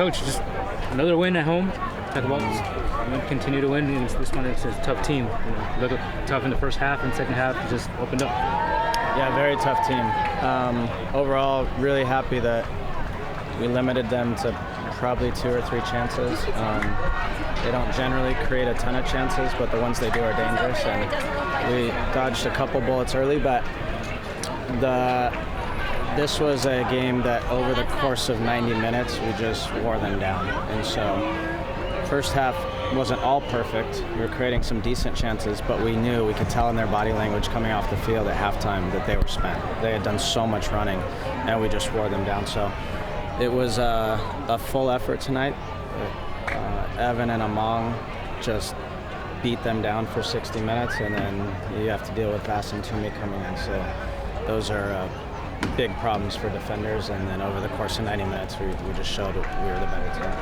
Coach, just another win at home. Talk about continue to win. This one, it's a tough team. Look tough in the first half, and second half just opened up. Yeah, very tough team. Overall, really happy that we limited them to probably 2 or 3 chances. They don't generally create a ton of chances, but the ones they do are dangerous. And we dodged a couple bullets early, but this was a game that over the course of 90 minutes, we just wore them down. And so first half wasn't all perfect. We were creating some decent chances, but we could tell in their body language coming off the field at halftime that they were spent. They had done so much running, and we just wore them down. So it was a full effort tonight. Evan and Among just beat them down for 60 minutes, and then you have to deal with Vass and Toomey coming in. So those are big problems for defenders, and then over the course of 90 minutes, we just showed we were the better team.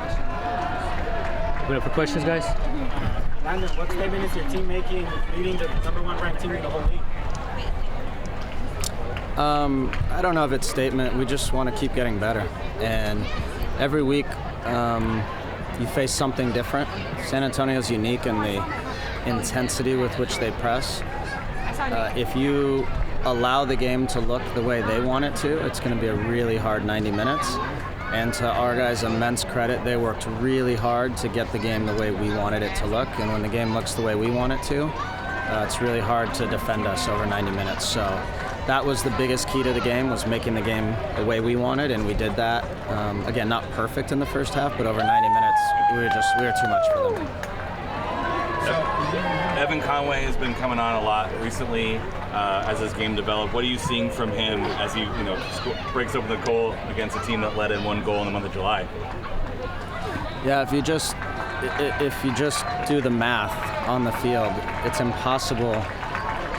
Open up for questions, guys. Landon, what statement is your team making leading the #1 ranked team in the whole league? I don't know if it's a statement. We just want to keep getting better. And every week you face something different. San Antonio's unique in the intensity with which they press. If you allow the game to look the way they want it to, it's going to be a really hard 90 minutes. And to our guys' immense credit, they worked really hard to get the game the way we wanted it to look. And when the game looks the way we want it to, it's really hard to defend us over 90 minutes. So that was the biggest key to the game, was making the game the way we wanted, and we did that. Again, not perfect in the first half, but over 90 minutes, we were too much for them. Evan Conway has been coming on a lot recently as this game developed. What are you seeing from him as he breaks open the goal against a team that led in 1 goal in the month of July? Yeah, if you just do the math on the field, it's impossible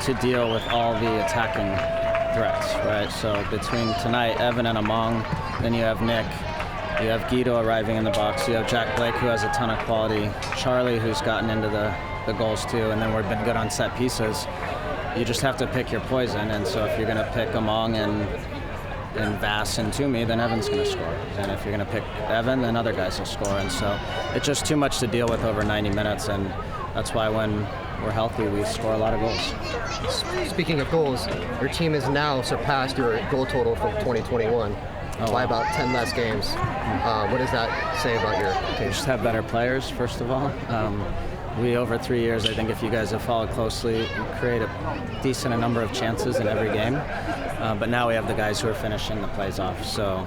to deal with all the attacking threats, right? So between tonight, Evan and Among, then you have Nick, you have Guido arriving in the box, you have Jack Blake, who has a ton of quality, Charlie, who's gotten into the goals too, and then we've been good on set pieces. You just have to pick your poison, and so if you're going to pick Among and Vass and Toomey, then Evan's going to score. And if you're going to pick Evan, then other guys will score. And so it's just too much to deal with over 90 minutes, and that's why when we're healthy, we score a lot of goals. Speaking of goals, your team has now surpassed your goal total from 2021 by about 10 less games. What does that say about your team? We just have better players, first of all. We, over 3 years, I think if you guys have followed closely, we create a decent number of chances in every game. But now we have the guys who are finishing the plays off. So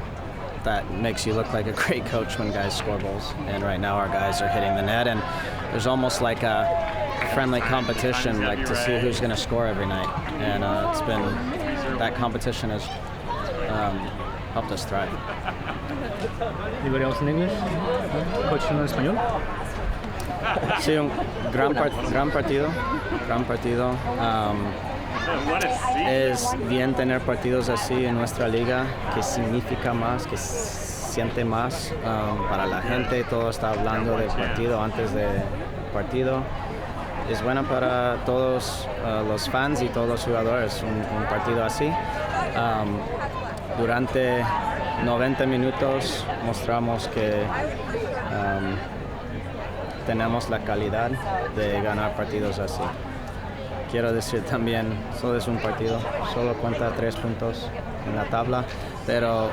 that makes you look like a great coach when guys score goals. And right now our guys are hitting the net, and there's almost like a friendly competition, like to see who's going to score every night. And that competition has helped us thrive. Anybody else in English? Coach en español? Sí, un gran partido. Es bien tener partidos así en nuestra liga, que significa más, que siente más para la gente. Todo está hablando del partido antes del partido. Es bueno para todos los fans y todos los jugadores un partido así. Durante 90 minutos mostramos que tenemos la calidad de ganar partidos así. Quiero decir también, solo es un partido, solo cuenta 3 puntos en la tabla, pero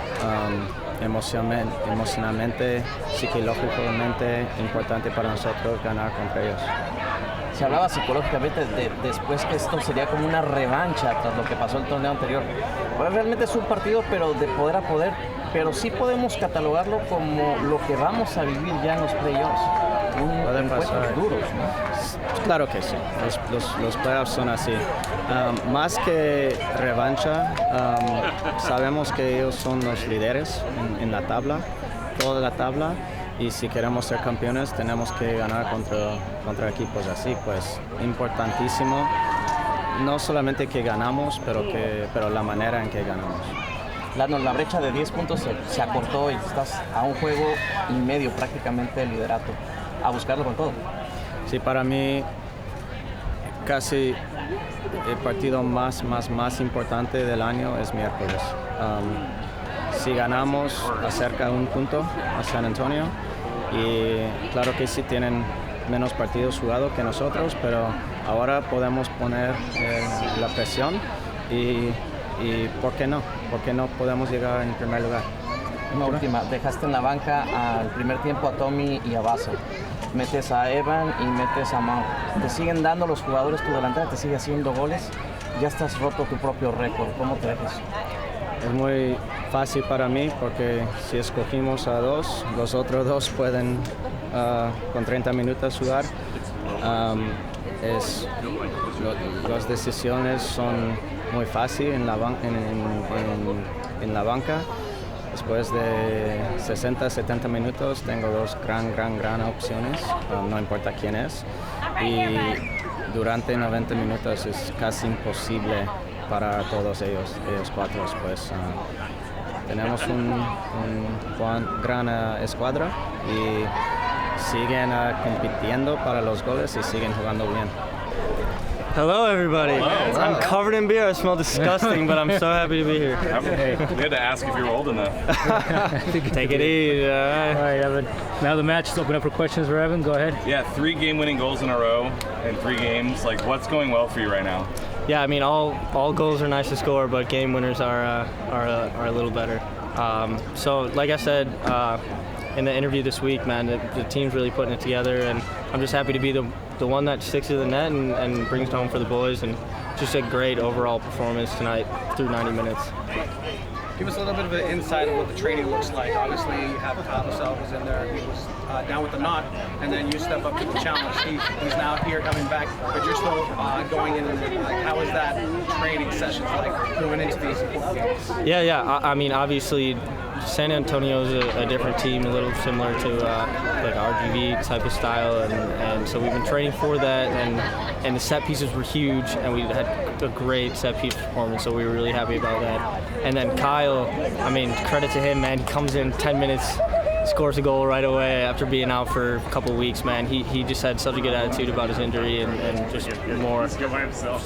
emocionalmente, psicológicamente, importante para nosotros ganar contra ellos. Se hablaba psicológicamente después que esto sería como una revancha tras lo que pasó el torneo anterior. Pues realmente es un partido, pero de poder a poder, pero sí podemos catalogarlo como lo que vamos a vivir ya en los playoffs. Encuentros duros, ¿no? Claro que sí, los playoffs son así. Más que revancha, sabemos que ellos son los líderes en la tabla, toda la tabla, y si queremos ser campeones tenemos que ganar contra equipos así, pues importantísimo, no solamente que ganamos, pero la manera en que ganamos. La brecha de 10 puntos se acortó y estás a un juego y medio prácticamente del liderato. A buscarlo con todo. Sí, para mí casi el partido más importante del año es miércoles. si ganamos acerca de un punto a San Antonio. Y claro que sí tienen menos partidos jugados que nosotros, pero ahora podemos poner la presión y ¿por qué no? ¿Por qué no podemos llegar en primer lugar? Una última, dejaste en la banca al primer tiempo a Tommy y a Basa. Metes a Evan y metes a Mau. Te siguen dando los jugadores, tu delantera te sigue haciendo goles. Ya estás roto tu propio récord. ¿Cómo te dejas? Es muy fácil para mí porque si escogimos a dos, los otros dos pueden con 30 minutos jugar. Las decisiones son muy fáciles en la banca. Después de 60-70 minutos tengo dos gran opciones, no importa quién es. Y durante 90 minutos es casi imposible para todos ellos cuatro. Pues tenemos un gran escuadra y siguen compitiendo para los goles y siguen jugando bien. Hello, everybody. Hello. I'm covered in beer. I smell disgusting, but I'm so happy to be here. We had to ask if you were old enough. Take it easy. All right. All right, Evan. Now the match is open up for questions for Evan. Go ahead. Yeah, 3 game-winning goals in a row in 3 games. Like, what's going well for you right now? Yeah, I mean, all goals are nice to score, but game winners are a little better. So, like I said in the interview this week, man, the team's really putting it together, and I'm just happy to be the one that sticks to the net and brings it home for the boys, and just a great overall performance tonight through 90 minutes. Give us a little bit of an insight of what the training looks like. Obviously, you have Thomas was in there. He was down with the knot, and then you step up to the challenge. He's now here coming back, but you're still going in. Like, how is that training sessions like moving into these important games? Yeah. I mean, obviously, San Antonio is a different team, a little similar to like RGV type of style, and so we've been training for that, and the set pieces were huge, and we had a great set piece performance, so we were really happy about that. And then Kyle, I mean, credit to him, man. He comes in 10 minutes, scores a goal right away after being out for a couple of weeks, man. He just had such a good attitude about his injury, and just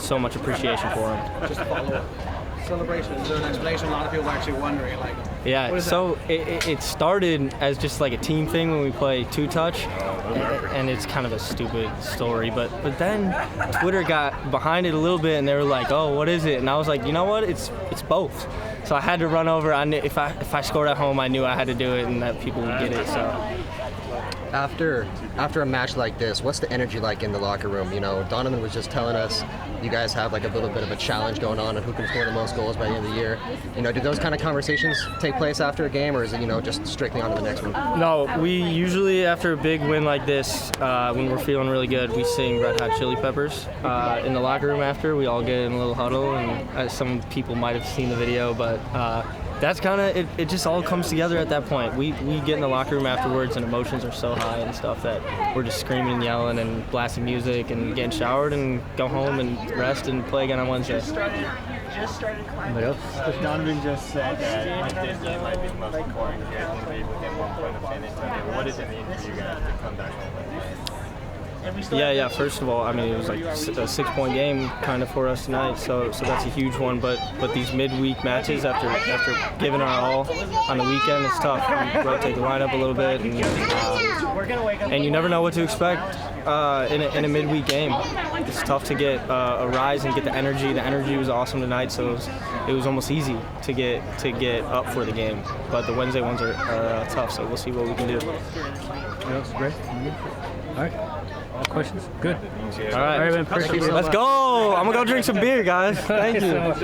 so much appreciation for him. Just to follow up. Celebration, is there an explanation? A lot of people are actually wondering, like, yeah, so it started as just like a team thing when we play two-touch, and it's kind of a stupid story, but then Twitter got behind it a little bit, and they were like, oh, what is it? And I was like, you know what, it's both. So I had to run over. I knew if I scored at home, I knew I had to do it, and that people would get it. So After a match like this, what's the energy like in the locker room? You know, Donovan was just telling us you guys have like a little bit of a challenge going on and who can score the most goals by the end of the year. You know, do those kind of conversations take place after a game, or is it, you know, just strictly on to the next one? no, we usually after a big win like this, when we're feeling really good, we sing Red Hot Chili Peppers in the locker room after. We all get in a little huddle, and some people might have seen the video, but that's kind of it just all comes together at that point. We get in the locker room afterwards, and emotions are so high and stuff that we're just screaming and yelling and blasting music and getting showered and go home and rest and play again on Wednesday. Just started climbing. Anybody else? Donovan just said that this game might be the most important game within 1 point of San Antonio. What does it mean for you guys to come back home and play? Yeah. First of all, I mean, it was like a 6-point game kind of for us tonight, so that's a huge one. But these midweek matches, after giving our all on the weekend, it's tough. We rotate the lineup a little bit, and you never know what to expect in a midweek game. It's tough to get a rise and get the energy. The energy was awesome tonight, so it was almost easy to get up for the game. But the Wednesday ones are tough, so we'll see what we can do. That was great. All right. All questions? Good. All right, man. Appreciate it. let's go. I'm gonna go drink some beer, guys. Thank you.